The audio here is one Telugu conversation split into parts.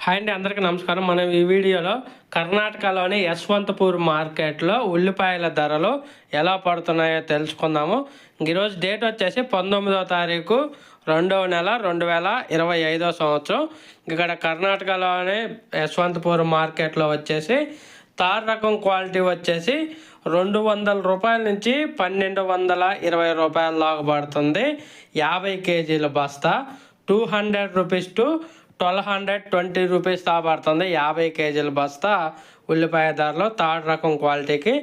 హాయ్ అండి, అందరికీ నమస్కారం. మనం ఈ వీడియోలో కర్ణాటకలోని యశ్వంతపూర్ మార్కెట్లో ఉల్లిపాయల ధరలు ఎలా పడుతున్నాయో తెలుసుకుందాము. ఈరోజు డేట్ వచ్చేసి 19వ తారీఖు 2వ నెల 2025 సంవత్సరం. ఇక్కడ కర్ణాటకలోని యశ్వంతపూర్ మార్కెట్లో వచ్చేసి తార్ రకం క్వాలిటీ వచ్చేసి 200 రూపాయల నుంచి 1220 రూపాయల దాకా పడుతుంది. 50 కేజీల బస్తా 200 రూపీస్ టు 1220 రూపీస్ దా పడుతుంది 50 కేజీల బస్తా ఉల్లిపాయ ధరలో థర్డ్ రకం క్వాలిటీకి.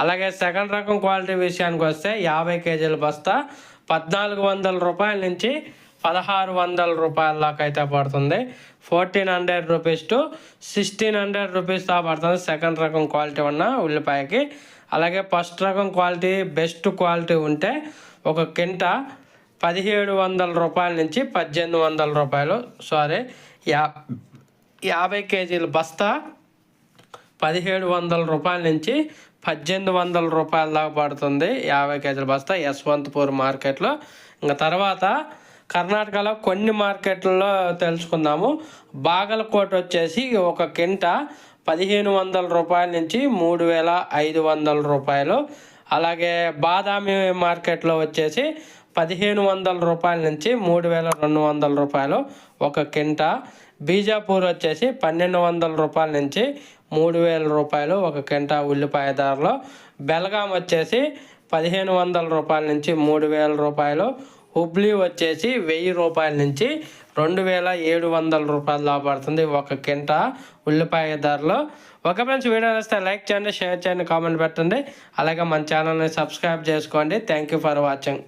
అలాగే సెకండ్ రకం క్వాలిటీ విషయానికి వస్తే 50 కేజీల బస్తా 1400 రూపాయల నుంచి 1600 రూపాయల దాకా అయితే పడుతుంది. 1400 రూపీస్ టు 1600 రూపీస్ దా పడుతుంది సెకండ్ రకం క్వాలిటీ ఉన్న ఉల్లిపాయకి. అలాగే ఫస్ట్ రకం క్వాలిటీ బెస్ట్ క్వాలిటీ ఉంటే ఒక కింటా 1700 రూపాయల నుంచి 1800 రూపాయలు. 50 కేజీల బస్తా 1700 రూపాయల నుంచి 1800 రూపాయల దాకా పడుతుంది 50 కేజీల బస్తా యశ్వంతపూర్ మార్కెట్లో. ఇంకా తర్వాత కర్ణాటకలో కొన్ని మార్కెట్లలో తెలుసుకుందాము. బాగలకోట వచ్చేసి ఒక కింటా 1500 రూపాయల నుంచి 3500 రూపాయలు. అలాగే బాదామి మార్కెట్లో వచ్చేసి 1500 రూపాయల నుంచి 3200 రూపాయలు ఒక కింటా. బీజాపూర్ వచ్చేసి 1200 రూపాయల నుంచి 3000 రూపాయలు ఒక కింటా ఉల్లిపాయ ధరలో. బెల్గాం వచ్చేసి 1500 రూపాయల నుంచి 3000 రూపాయలు. హుబ్లీ వచ్చేసి 1000 రూపాయల నుంచి 2700 రూపాయలు దాకా పడుతుంది ఒక కింటా ఉల్లిపాయ ధరలో. ఒక ఫ్రెండ్స్, వీడియో వస్తే లైక్ చేయండి, షేర్ చేయండి, కామెంట్ పెట్టండి. అలాగే మన ఛానల్ని సబ్స్క్రైబ్ చేసుకోండి. Thank you for watching.